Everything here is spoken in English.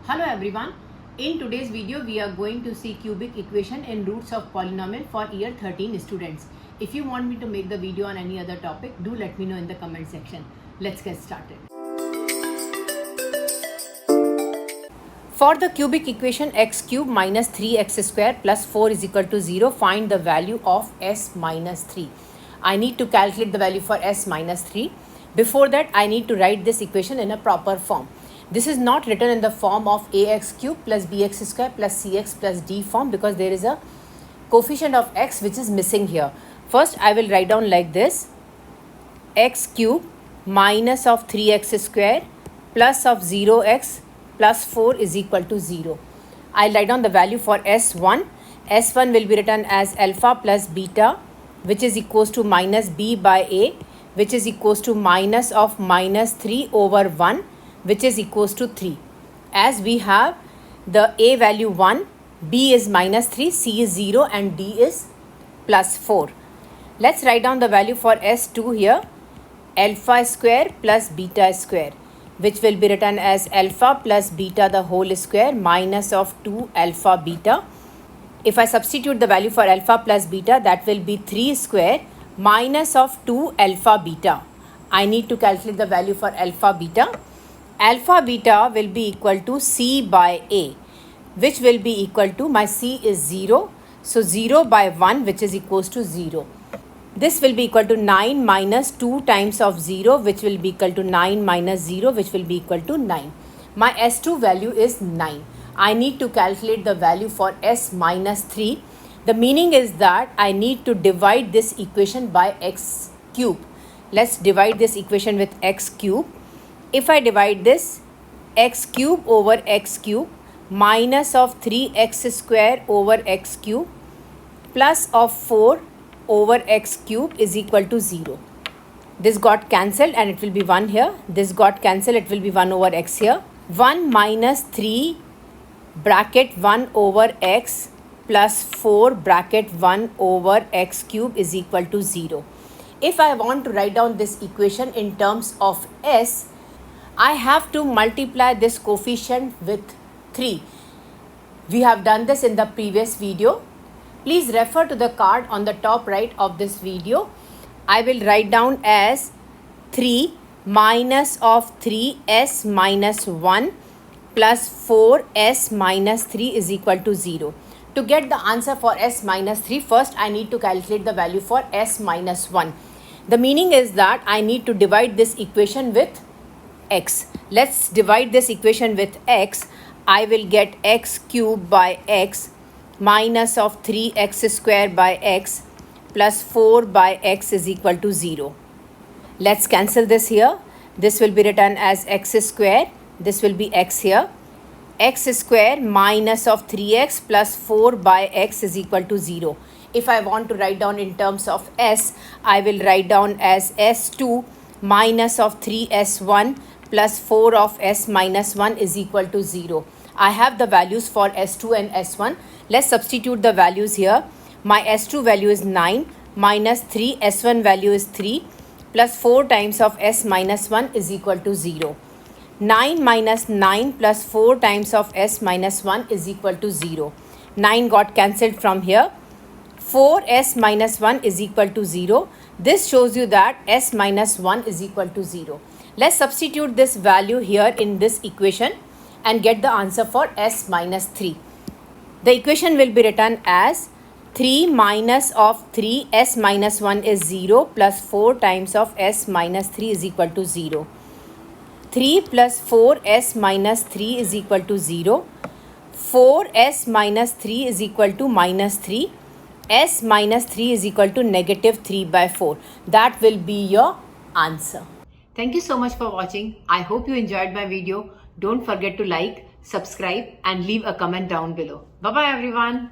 Hello everyone. In today's video we are going to see cubic equation in roots of polynomial for year 13 students. If you want me to make the video on any other topic, do let me know in the comment section. Let's get started. For the cubic equation x cube minus 3x square plus 4 is equal to 0, find the value of s minus 3. I need to calculate the value for s minus 3. Before that, I need to write this equation in a proper form. This is not written in the form of ax cube plus bx square plus cx plus d form because there is a coefficient of x which is missing here. First, I will write down like this: x cube minus of 3x square plus of 0x plus 4 is equal to 0. I'll write down the value for S1. S1 will be written as alpha plus beta, which is equals to minus b by a, which is equals to minus of minus 3 over 1, which is equals to 3. As we have the a value 1, b is minus 3, c is 0 and d is plus 4. Let's write down the value for S2 here: alpha square plus beta square, which will be written as alpha plus beta the whole square minus of 2 alpha beta. If I substitute the value for alpha plus beta, that will be 3 square minus of 2 alpha beta. I need to calculate the value for alpha beta. Alpha beta will be equal to c by a, which will be equal to, my c is 0, so 0 by 1, which is equals to 0. This will be equal to 9 minus 2 times of 0, which will be equal to 9 minus 0, which will be equal to 9. My S2 value is 9. I need to calculate the value for s minus 3. The meaning is that I need to divide this equation by x cube. Let's divide this equation with x cube. If I divide this, x cube over x cube minus of 3x square over x cube plus of 4 over x cube is equal to 0. This got cancelled and it will be 1 here. This got cancelled, it will be 1 over x here. 1 minus 3 bracket 1 over x plus 4 bracket 1 over x cube is equal to 0. If I want to write down this equation in terms of s, I have to multiply this coefficient with 3. We have done this in the previous video. Please refer to the card on the top right of this video. I will write down as 3 minus of 3s minus 1 plus 4s minus 3 is equal to 0. To get the answer for s minus 3, first I need to calculate the value for s minus 1. The meaning is that I need to divide this equation with x. Let's divide this equation with x. I will get x cube by x minus of 3x square by x plus 4 by x is equal to 0. Let's cancel this here. This will be written as x square. This will be x here. X square minus of 3x plus 4 by x is equal to 0. If I want to write down in terms of s, I will write down as s2 minus of 3s1 plus 4 of s minus 1 is equal to 0. I have the values for s2 and s1. Let's substitute the values here. My s2 value is 9 minus 3, s1 value is 3 plus 4 times of s minus 1 is equal to 0. 9 minus 9 plus 4 times of s minus 1 is equal to 0. 9 got cancelled from here. 4s minus 1 is equal to 0. This shows you that s minus 1 is equal to 0. Let's substitute this value here in this equation and get the answer for s minus 3. The equation will be written as 3 minus of 3 s minus 1 is 0 plus 4 times of s minus 3 is equal to 0. 3 plus 4 s minus 3 is equal to 0. 4 s minus 3 is equal to minus 3. S minus 3 is equal to negative 3 by 4. That will be your answer. Thank you so much for watching. I hope you enjoyed my video. Don't forget to like, subscribe and leave a comment down below. Bye bye everyone.